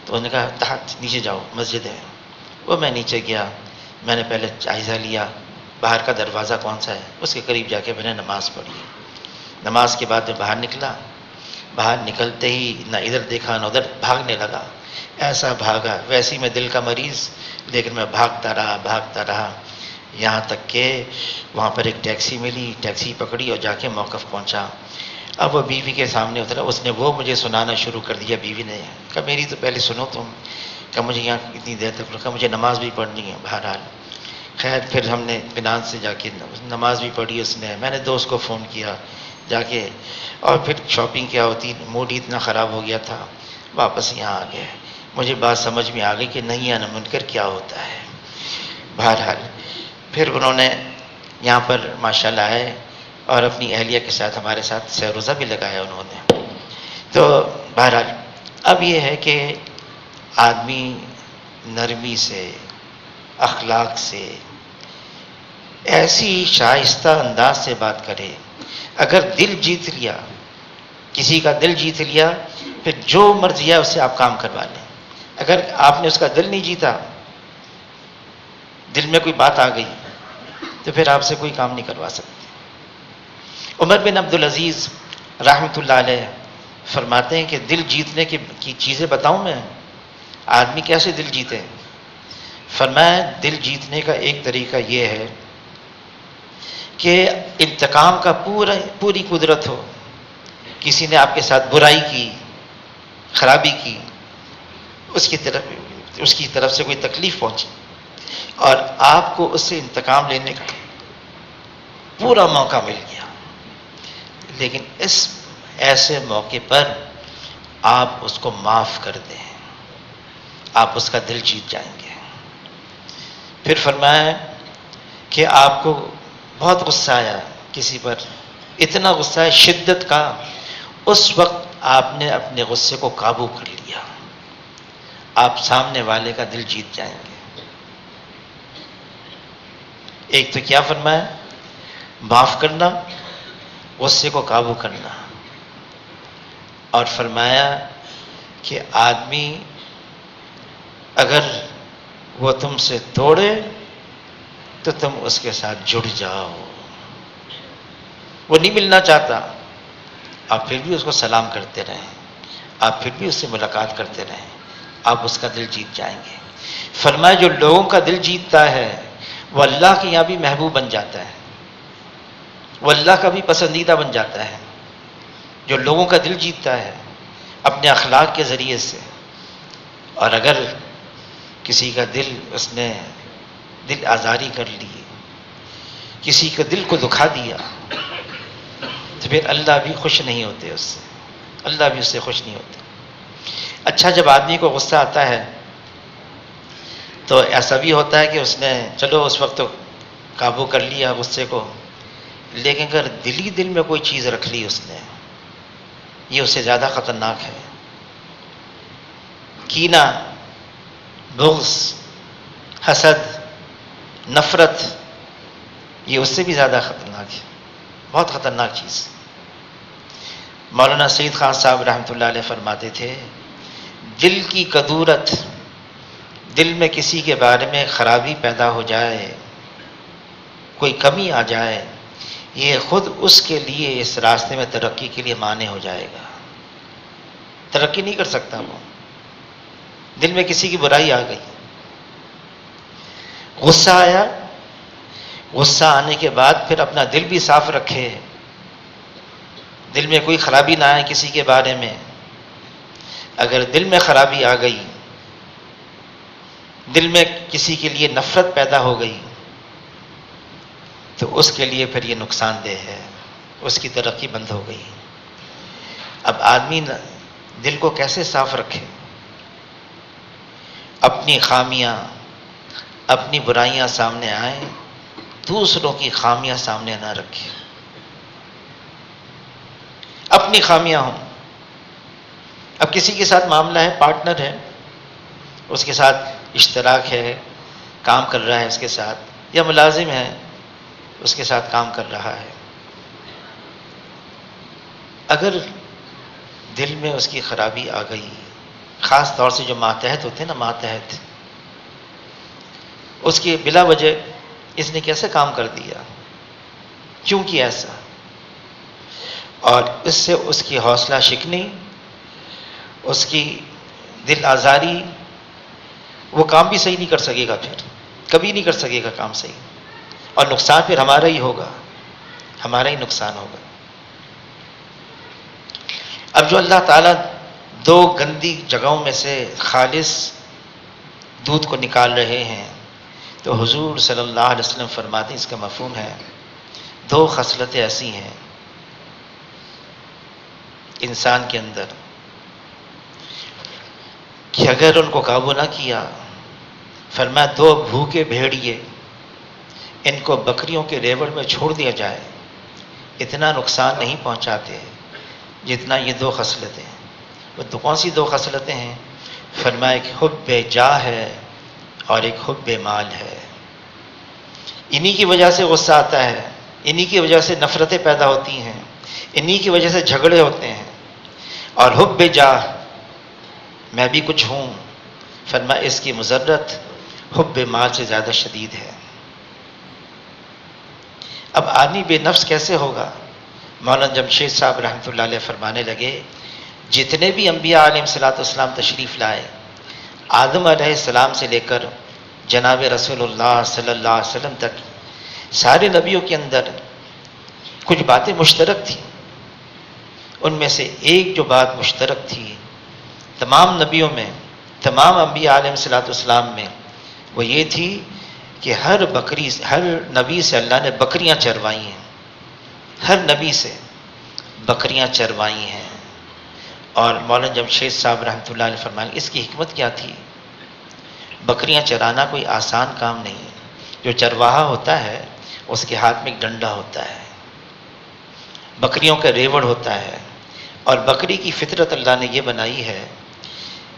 تو انہوں نے کہا تحت نیچے جاؤ مسجد ہے۔ وہ میں نیچے گیا، میں نے پہلے جائزہ لیا باہر کا دروازہ کون سا ہے، اس کے قریب جا کے میں نے نماز پڑھی۔ نماز کے بعد میں باہر نکلا، باہر نکلتے ہی نہ ادھر دیکھا نہ ادھر، بھاگنے لگا ایسا بھاگا، ویسے ہی میں دل کا مریض، لیکن میں بھاگتا رہا یہاں تک کہ وہاں پر ایک ٹیکسی ملی، ٹیکسی پکڑی اور جا کے موقف پہنچا۔ اب وہ بیوی کے سامنے اترا، اس نے وہ مجھے سنانا شروع کر دیا۔ بیوی نے کہا میری تو پہلے سنو تم، کہ مجھے یہاں اتنی دیر تک رکھا، مجھے نماز بھی پڑھنی ہے۔ بہرحال خیر پھر ہم نے فنانس سے جا کے نماز بھی پڑھی اس نے، میں نے دوست کو فون کیا جا کے، اور پھر شاپنگ کیا ہوتی، موڈ ہی اتنا خراب ہو گیا تھا، واپس یہاں آ گئے۔ مجھے بات سمجھ میں آ گئی کہ نہیں آنا منکر کیا ہوتا ہے۔ بہرحال پھر انہوں نے یہاں پر ماشاءاللہ آئے اور اپنی اہلیہ کے ساتھ ہمارے ساتھ سہ روزہ بھی لگایا انہوں نے۔ تو بہرحال اب یہ ہے کہ آدمی نرمی سے، اخلاق سے، ایسی شائستہ انداز سے بات کرے۔ اگر دل جیت لیا، کسی کا دل جیت لیا، پھر جو مرضی ہے اس سے آپ کام کروا لیں۔ اگر آپ نے اس کا دل نہیں جیتا، دل میں کوئی بات آ گئی، تو پھر آپ سے کوئی کام نہیں کروا سکتے۔ عمر بن عبدالعزیز رحمۃ اللہ علیہ فرماتے ہیں کہ دل جیتنے کی چیزیں بتاؤں میں، آدمی کیسے دل جیتے؟ فرمایا دل جیتنے کا ایک طریقہ یہ ہے کہ انتقام کا پوری قدرت ہو۔ کسی نے آپ کے ساتھ برائی کی، خرابی کی، اس کی طرف سے کوئی تکلیف پہنچی اور آپ کو اس سے انتقام لینے کا پورا موقع مل گیا، لیکن اس ایسے موقع پر آپ اس کو معاف کر دیں، آپ اس کا دل جیت جائیں گے۔ پھر فرمایا کہ آپ کو بہت غصہ آیا کسی پر، اتنا غصہ ہے شدت کا، اس وقت آپ نے اپنے غصے کو قابو کر لیا، آپ سامنے والے کا دل جیت جائیں گے۔ ایک تو کیا فرمایا؟ معاف کرنا، غصے کو قابو کرنا، اور فرمایا کہ آدمی اگر وہ تم سے توڑے تو تم اس کے ساتھ جڑ جاؤ۔ وہ نہیں ملنا چاہتا، آپ پھر بھی اس کو سلام کرتے رہیں، آپ پھر بھی اس سے ملاقات کرتے رہیں، آپ اس کا دل جیت جائیں گے۔ فرمایا جو لوگوں کا دل جیتتا ہے وہ اللہ کے یہاں بھی محبوب بن جاتا ہے، وہ اللہ کا بھی پسندیدہ بن جاتا ہے۔ جو لوگوں کا دل جیتتا ہے اپنے اخلاق کے ذریعے سے، اور اگر کسی کا دل اس نے دل آزاری کر لی، کسی کا دل کو دکھا دیا، تو پھر اللہ بھی خوش نہیں ہوتے اس سے، اللہ بھی اس سے خوش نہیں ہوتے۔ اچھا جب آدمی کو غصہ آتا ہے تو ایسا بھی ہوتا ہے کہ اس نے چلو اس وقت تو قابو کر لیا غصے کو، لیکن اگر دل میں کوئی چیز رکھ لی اس نے، یہ اس سے زیادہ خطرناک ہے۔ کینہ، بغض، حسد، نفرت، یہ اس سے بھی زیادہ خطرناک ہے، بہت خطرناک چیز۔ مولانا سید خان صاحب رحمۃ اللہ علیہ فرماتے تھے دل کی کدورت، دل میں کسی کے بارے میں خرابی پیدا ہو جائے، کوئی کمی آ جائے، یہ خود اس کے لیے اس راستے میں ترقی کے لیے مانع ہو جائے گا، ترقی نہیں کر سکتا وہ۔ دل میں کسی کی برائی آ گئی، غصہ آیا، غصہ آنے کے بعد پھر اپنا دل بھی صاف رکھے، دل میں کوئی خرابی نہ آئے کسی کے بارے میں۔ اگر دل میں خرابی آ گئی، دل میں کسی کے لیے نفرت پیدا ہو گئی، تو اس کے لیے پھر یہ نقصان دہ ہے، اس کی ترقی بند ہو گئی۔ اب آدمی دل کو کیسے صاف رکھے؟ اپنی خامیاں، اپنی برائیاں سامنے آئیں، دوسروں کی خامیاں سامنے نہ رکھے، اپنی خامیاں ہوں۔ اب کسی کے ساتھ معاملہ ہے، پارٹنر ہے، اس کے ساتھ اشتراک ہے، کام کر رہا ہے اس کے ساتھ، یا ملازم ہے اس کے ساتھ کام کر رہا ہے، اگر دل میں اس کی خرابی آ گئی، خاص طور سے جو ماتحت ہوتے ہیں نا، ماتحت، اس کی بلا وجہ اس نے کیسے کام کر دیا، کیوں کیا ایسا، اور اس سے اس کی حوصلہ شکنی، اس کی دل آزاری وہ کام بھی صحیح نہیں کر سکے گا، پھر کبھی نہیں کر سکے گا کام صحیح، اور نقصان پھر ہمارا ہی ہوگا، ہمارا ہی نقصان ہوگا۔ اب جو اللہ تعالیٰ دو گندی جگہوں میں سے خالص دودھ کو نکال رہے ہیں، تو حضور صلی اللہ علیہ وسلم فرماتے ہیں اس کا مفہوم ہے دو خصلتیں ایسی ہیں انسان کے اندر کہ اگر ان کو قابو نہ کیا، فرمایا دو بھوکے بھیڑیے ان کو بکریوں کے ریوڑ میں چھوڑ دیا جائے اتنا نقصان نہیں پہنچاتے جتنا یہ دو خصلتیں۔ وہ تو کون سی دو خصلتیں ہیں؟ فرمایا ایک حب جاہ ہے اور ایک حب مال ہے۔ انہی کی وجہ سے غصہ آتا ہے، انہی کی وجہ سے نفرتیں پیدا ہوتی ہیں، انہی کی وجہ سے جھگڑے ہوتے ہیں۔ اور حب جاہ، میں بھی کچھ ہوں، فرمایا اس کی مضرت حب مال سے زیادہ شدید ہے۔ اب آدمی بے نفس کیسے ہوگا؟ مولانا جمشید صاحب رحمۃ اللہ علیہ فرمانے لگے جتنے بھی انبیاء علیہ السلام تشریف لائے، آدم علیہ السلام سے لے کر جناب رسول اللہ صلی اللہ علیہ وسلم تک، سارے نبیوں کے اندر کچھ باتیں مشترک تھیں۔ ان میں سے ایک جو بات مشترک تھی تمام نبیوں میں، تمام انبیاء علیہ السلام میں، وہ یہ تھی کہ ہر نبی سے اللہ نے بکریاں چروائی ہیں، ہر نبی سے بکریاں چروائی ہیں۔ اور مولانا جمشید صاحب رحمۃ اللہ علیہ فرمائیں اس کی حکمت کیا تھی؟ بکریاں چرانا کوئی آسان کام نہیں۔ جو چرواہا ہوتا ہے اس کے ہاتھ میں ایک ڈنڈا ہوتا ہے، بکریوں کا ریوڑ ہوتا ہے، اور بکری کی فطرت اللہ نے یہ بنائی ہے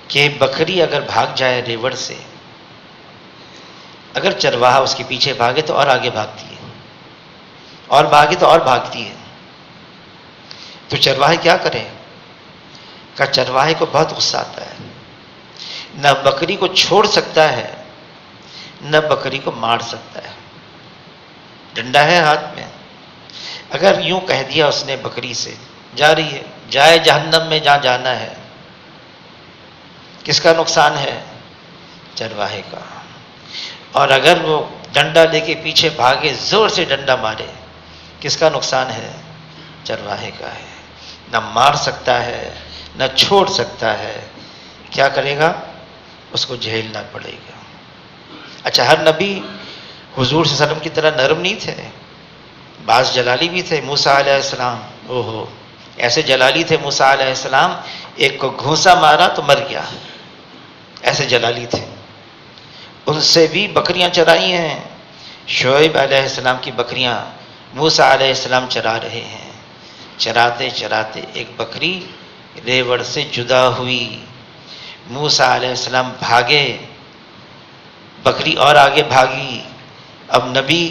کہ بکری اگر بھاگ جائے ریوڑ سے، اگر چرواہا اس کے پیچھے بھاگے تو اور آگے بھاگتی ہے، اور بھاگے تو اور بھاگتی ہے۔ تو چرواہے کیا کریں؟ کہ چرواہے کو بہت غصہ آتا ہے، نہ بکری کو چھوڑ سکتا ہے نہ بکری کو مار سکتا ہے، ڈنڈا ہے ہاتھ میں۔ اگر یوں کہہ دیا اس نے بکری سے جا رہی ہے، جائے جہنم میں جہاں جانا ہے، کس کا نقصان ہے؟ چرواہے کا۔ اور اگر وہ ڈنڈا لے کے پیچھے بھاگے، زور سے ڈنڈا مارے، کس کا نقصان ہے؟ چرواہے کا ہے۔ نہ مار سکتا ہے نہ چھوڑ سکتا ہے، کیا کرے گا؟ اس کو جھیلنا پڑے گا۔ اچھا، ہر نبی حضور صلی اللہ علیہ وسلم کی طرح نرم نہیں تھے، بعض جلالی بھی تھے۔ موسیٰ علیہ السلام، ایسے جلالی تھے موسیٰ علیہ السلام، ایک کو گھونسا مارا تو مر گیا، ایسے جلالی تھے۔ ان سے بھی بکریاں چرائی ہیں، شعیب علیہ السلام کی بکریاں موسیٰ علیہ السلام چرا رہے ہیں۔ چراتے چراتے ایک بکری ریوڑ سے جدا ہوئی، موسیٰ علیہ السلام بھاگے، بکری اور آگے بھاگی۔ اب نبی،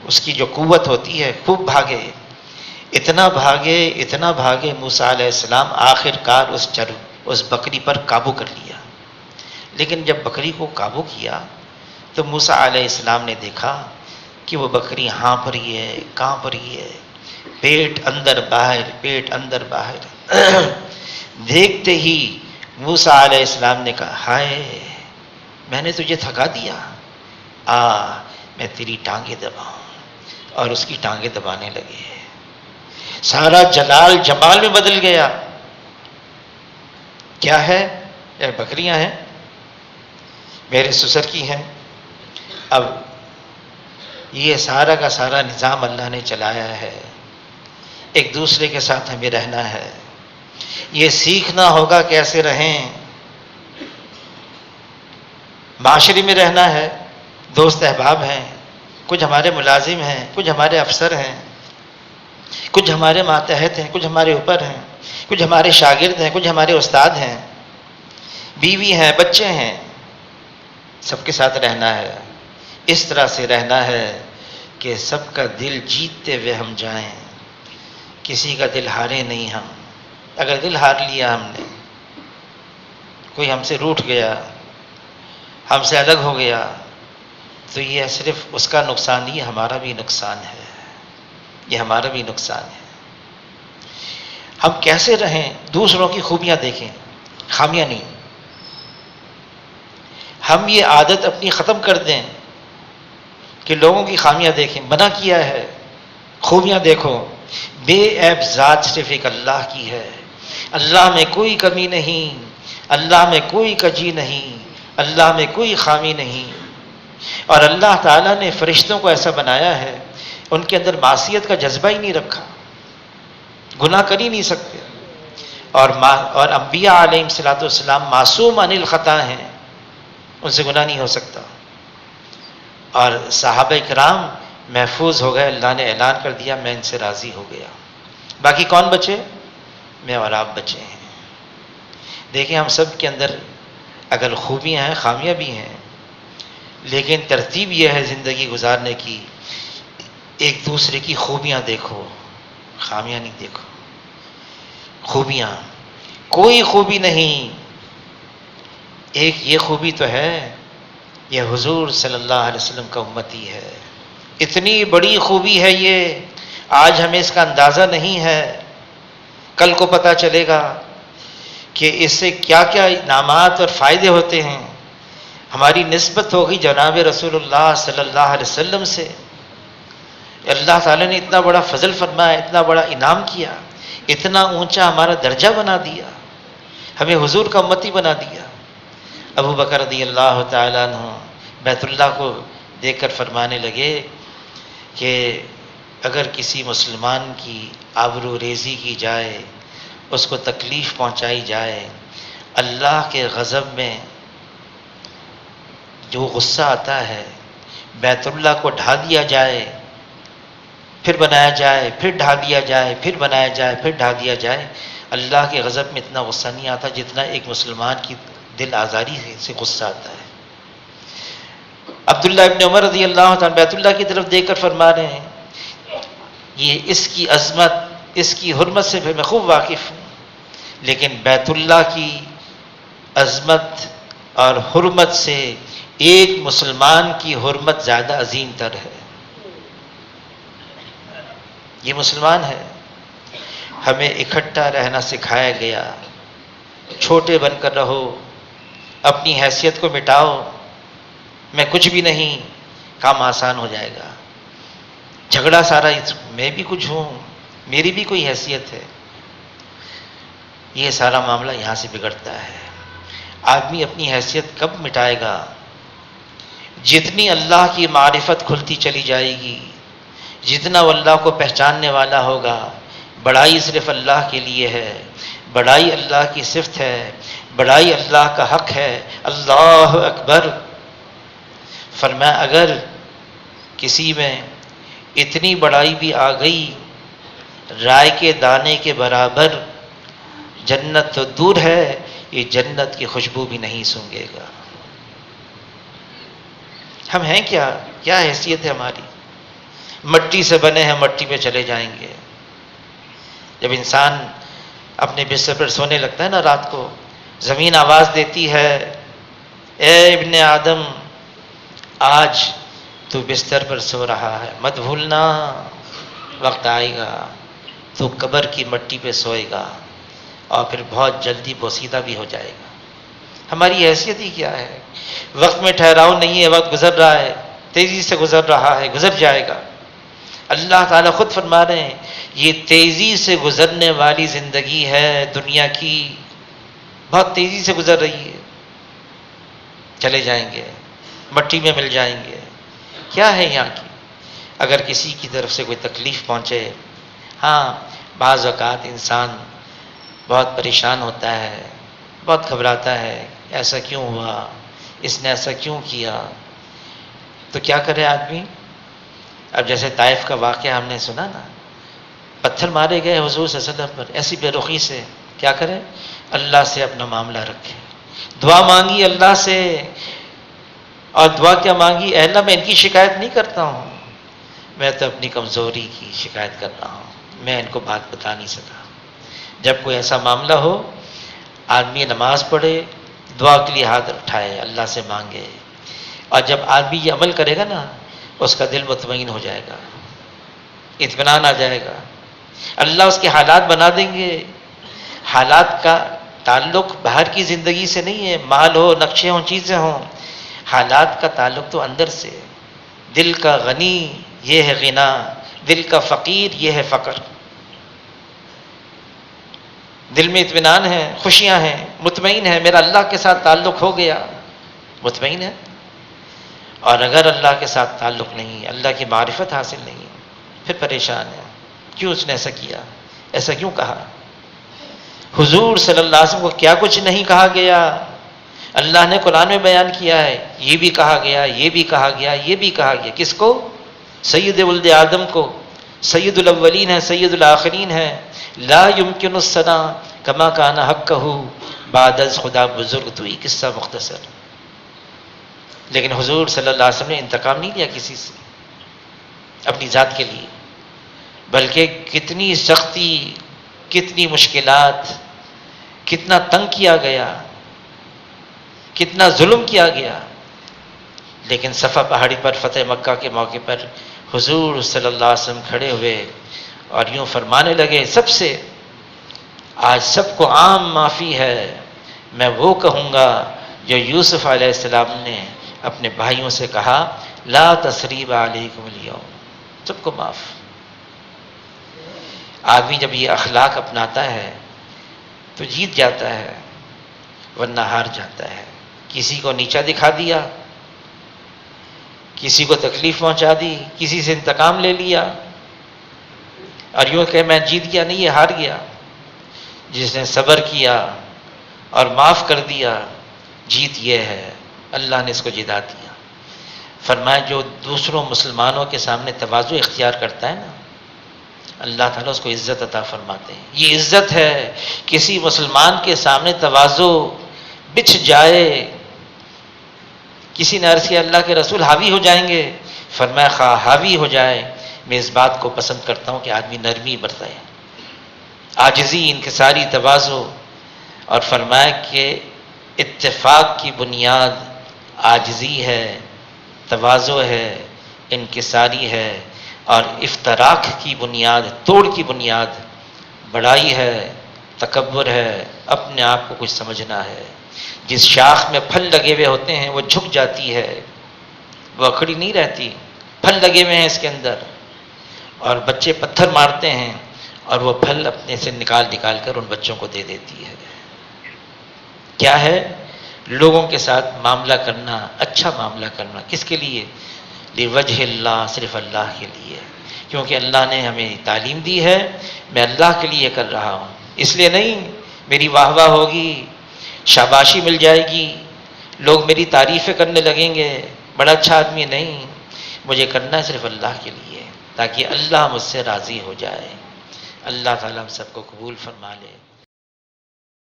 اس کی جو قوت ہوتی ہے، خوب بھاگے، اتنا بھاگے موسیٰ علیہ السلام آخر کار اس بکری پر قابو کر لیا۔ لیکن جب بکری کو قابو کیا تو موسیٰ علیہ السلام نے دیکھا کہ وہ بکری ہانپ رہی ہے، کانپ رہی ہے، پیٹ اندر باہر۔ دیکھتے ہی موسیٰ علیہ السلام نے کہا ہائے، میں نے تجھے تھکا دیا، میں تیری ٹانگیں دباؤں، اور اس کی ٹانگیں دبانے لگے۔ سارا جلال جمال میں بدل گیا۔ کیا ہے؟ یہ بکریاں ہیں، میرے سسر کی ہیں۔ اب یہ سارا کا سارا نظام اللہ نے چلایا ہے، ایک دوسرے کے ساتھ ہمیں رہنا ہے، یہ سیکھنا ہوگا کیسے رہیں، معاشرے میں رہنا ہے۔ دوست احباب ہیں، کچھ ہمارے ملازم ہیں، کچھ ہمارے افسر ہیں، کچھ ہمارے ماتحت ہیں، کچھ ہمارے اوپر ہیں، کچھ ہمارے شاگرد ہیں، کچھ ہمارے استاد ہیں، بیوی ہیں، بچے ہیں، سب کے ساتھ رہنا ہے۔ اس طرح سے رہنا ہے کہ سب کا دل جیتتے ہوئے ہم جائیں، کسی کا دل ہارے نہیں ہم۔ اگر دل ہار لیا ہم نے، کوئی ہم سے روٹھ گیا، ہم سے الگ ہو گیا، تو یہ صرف اس کا نقصان نہیں، ہمارا بھی نقصان ہے، یہ ہمارا بھی نقصان ہے۔ ہم کیسے رہیں؟ دوسروں کی خوبیاں دیکھیں، خامیاں نہیں۔ ہم یہ عادت اپنی ختم کر دیں کہ لوگوں کی خامیاں دیکھیں. منع کیا ہے، خوبیاں دیکھو. بے عیب ذات صرف ایک اللہ کی ہے. اللہ میں کوئی کمی نہیں، اللہ میں کوئی کجی نہیں، اللہ میں کوئی خامی نہیں. اور اللہ تعالیٰ نے فرشتوں کو ایسا بنایا ہے، ان کے اندر معصیت کا جذبہ ہی نہیں رکھا، گناہ کر ہی نہیں سکتے. اور انبیاء علیہ الصلوۃ والسلام معصوم عن الخطا ہیں، ان سے گناہ نہیں ہو سکتا. اور صحابہ کرام محفوظ ہو گئے، اللہ نے اعلان کر دیا میں ان سے راضی ہو گیا. باقی کون بچے؟ میں اور آپ بچے ہیں. دیکھیں ہم سب کے اندر اگر خوبیاں ہیں، خامیاں بھی ہیں، لیکن ترتیب یہ ہے زندگی گزارنے کی، ایک دوسرے کی خوبیاں دیکھو، خامیاں نہیں دیکھو. خوبیاں، کوئی خوبی نہیں. ایک یہ خوبی تو ہے، یہ حضور صلی اللہ علیہ وسلم کا امتی ہے. اتنی بڑی خوبی ہے یہ، آج ہمیں اس کا اندازہ نہیں ہے. کل کو پتہ چلے گا کہ اس سے کیا کیا انعامات اور فائدے ہوتے ہیں. ہماری نسبت ہوگی جناب رسول اللہ صلی اللہ علیہ وسلم سے. اللہ تعالیٰ نے اتنا بڑا فضل فرمایا، اتنا بڑا انعام کیا، اتنا اونچا ہمارا درجہ بنا دیا، ہمیں حضور کا امتی بنا دیا. ابو بکر رضی اللہ تعالیٰ عنہ بیت اللہ کو دیکھ کر فرمانے لگے کہ اگر کسی مسلمان کی آبرو ریزی کی جائے، اس کو تکلیف پہنچائی جائے، اللہ کے غضب میں جو غصہ آتا ہے، بیت اللہ کو ڈھا دیا جائے، پھر بنایا جائے، پھر ڈھا دیا جائے، پھر بنایا جائے، پھر ڈھا دیا جائے، اللہ کے غضب میں اتنا غصہ نہیں آتا جتنا ایک مسلمان کی دل آزاری سے غصہ آتا ہے. عبداللہ ابن عمر رضی اللہ تعالیٰ بیت اللہ کی طرف دیکھ کر فرما رہے ہیں یہ اس کی عظمت، اس کی حرمت سے پھر میں خوب واقف ہوں، لیکن بیت اللہ کی عظمت اور حرمت سے ایک مسلمان کی حرمت زیادہ عظیم تر ہے. یہ مسلمان ہے. ہمیں اکٹھا رہنا سکھایا گیا، چھوٹے بن کر رہو، اپنی حیثیت کو مٹاؤ، میں کچھ بھی نہیں، کام آسان ہو جائے گا. جھگڑا سارا میں بھی کچھ ہوں، میری بھی کوئی حیثیت ہے، یہ سارا معاملہ یہاں سے بگڑتا ہے. آدمی اپنی حیثیت کب مٹائے گا؟ جتنی اللہ کی معرفت کھلتی چلی جائے گی، جتنا وہ اللہ کو پہچاننے والا ہوگا. بڑائی صرف اللہ کے لیے ہے، بڑائی اللہ کی صفت ہے، بڑائی اللہ کا حق ہے. اللہ اکبر. فرمایا اگر کسی میں اتنی بڑائی بھی آ گئی، رائے کے دانے کے برابر، جنت تو دور ہے، یہ جنت کی خوشبو بھی نہیں سونگھے گا. ہم ہیں کیا؟ کیا حیثیت ہے ہماری؟ مٹی سے بنے ہیں، مٹی پہ چلے جائیں گے. جب انسان اپنے بستر پر سونے لگتا ہے نا رات کو، زمین آواز دیتی ہے اے ابن آدم آج تو بستر پر سو رہا ہے، مت بھولنا وقت آئے گا تو قبر کی مٹی پہ سوئے گا اور پھر بہت جلدی بوسیدہ بھی ہو جائے گا. ہماری حیثیت ہی کیا ہے؟ وقت میں ٹھہراؤ نہیں ہے، وقت گزر رہا ہے، تیزی سے گزر رہا ہے، گزر جائے گا. اللہ تعالیٰ خود فرما رہے ہیں یہ تیزی سے گزرنے والی زندگی ہے دنیا کی، بہت تیزی سے گزر رہی ہے. چلے جائیں گے، مٹی میں مل جائیں گے. کیا ہے یہاں کی؟ اگر کسی کی طرف سے کوئی تکلیف پہنچے، ہاں بعض اوقات انسان بہت پریشان ہوتا ہے، بہت گھبراتا ہے، ایسا کیوں ہوا، اس نے ایسا کیوں کیا. تو کیا کرے آدمی؟ اب جیسے طائف کا واقعہ ہم نے سنا نا، پتھر مارے گئے حضور صلی اللہ علیہ وسلم پر، ایسی بے رخی سے. کیا کرے؟ اللہ سے اپنا معاملہ رکھے، دعا مانگی اللہ سے. اور دعا کیا مانگی؟ اے اللہ میں ان کی شکایت نہیں کرتا ہوں، میں تو اپنی کمزوری کی شکایت کر رہا ہوں، میں ان کو بات بتا نہیں سکا. جب کوئی ایسا معاملہ ہو، آدمی نماز پڑھے، دعا کے لیے ہاتھ اٹھائے، اللہ سے مانگے. اور جب آدمی یہ عمل کرے گا نا، اس کا دل مطمئن ہو جائے گا، اطمینان آ جائے گا. اللہ اس کے حالات بنا دیں گے. حالات کا تعلق باہر کی زندگی سے نہیں ہے، مال ہو، نقشے ہوں، چیزیں ہوں. حالات کا تعلق تو اندر سے ہے۔ دل کا غنی یہ ہے غنا، دل کا فقیر یہ ہے فقر۔ دل میں اطمینان ہے، خوشیاں ہیں، مطمئن ہے، میرا اللہ کے ساتھ تعلق ہو گیا، مطمئن ہے۔ اور اگر اللہ کے ساتھ تعلق نہیں، اللہ کی معرفت حاصل نہیں، پھر پریشان ہے، کیوں اس نے ایسا کیا، ایسا کیوں کہا؟ حضور صلی اللہ علیہ وسلم کو کیا کچھ نہیں کہا گیا، اللہ نے قرآن میں بیان کیا ہے، یہ بھی کہا گیا، یہ بھی کہا گیا، یہ بھی کہا گیا۔ کس کو؟ سید ولد آدم کو، سید الاولین ہے، سید الآخرین ہے۔ لا یمکن الثنا کما کان حقہ بعد از خدا بزرگ توئی، قصہ مختصر۔ لیکن حضور صلی اللہ علیہ وسلم نے انتقام نہیں لیا کسی سے اپنی ذات کے لیے، بلکہ کتنی سختی، کتنی مشکلات، کتنا تنگ کیا گیا، کتنا ظلم کیا گیا، لیکن صفا پہاڑی پر فتح مکہ کے موقع پر حضور صلی اللہ علیہ وسلم کھڑے ہوئے اور یوں فرمانے لگے سب سے، آج سب کو عام معافی ہے، میں وہ کہوں گا جو یوسف علیہ السلام نے اپنے بھائیوں سے کہا، لا تثریب علیکم اليوم، سب کو معاف۔ آدمی جب یہ اخلاق اپناتا ہے تو جیت جاتا ہے، ورنہ ہار جاتا ہے۔ کسی کو نیچا دکھا دیا، کسی کو تکلیف پہنچا دی، کسی سے انتقام لے لیا اور یوں کہ میں جیت گیا، نہیں، یہ ہار گیا۔ جس نے صبر کیا اور معاف کر دیا، جیت یہ ہے، اللہ نے اس کو جتا دیا۔ فرمایا جو دوسروں مسلمانوں کے سامنے تواضع اختیار کرتا ہے نا، اللہ تعالیٰ اس کو عزت عطا فرماتے ہیں۔ یہ عزت ہے، کسی مسلمان کے سامنے تواضع بچھ جائے۔ کسی نے عرض کیا اللہ کے رسول حاوی ہو جائیں گے؟ فرمایا خواہ حاوی ہو جائے، میں اس بات کو پسند کرتا ہوں کہ آدمی نرمی برتائے، عاجزی، انکساری، تواضع۔ اور فرمایا کہ اتفاق کی بنیاد عاجزی ہے، تواضع ہے، انکساری ہے، اور افتراق کی بنیاد، توڑ کی بنیاد بڑائی ہے، تکبر ہے، اپنے آپ کو کچھ سمجھنا ہے۔ جس شاخ میں پھل لگے ہوئے ہوتے ہیں وہ جھک جاتی ہے، وہ اکھڑی نہیں رہتی، پھل لگے ہوئے ہیں اس کے اندر، اور بچے پتھر مارتے ہیں اور وہ پھل اپنے سے نکال کر ان بچوں کو دے دیتی ہے۔ کیا ہے؟ لوگوں کے ساتھ معاملہ کرنا، اچھا معاملہ کرنا، کس کے لیے؟ لوجہ اللہ، صرف اللہ کے لیے، کیونکہ اللہ نے ہمیں تعلیم دی ہے، میں اللہ کے لیے کر رہا ہوں، اس لیے نہیں میری واہ واہ ہوگی، شاباشی مل جائے گی، لوگ میری تعریفیں کرنے لگیں گے، بڑا اچھا آدمی، نہیں، مجھے کرنا ہے صرف اللہ کے لیے، تاکہ اللہ مجھ سے راضی ہو جائے۔ اللہ تعالیٰ ہم سب کو قبول فرما لے۔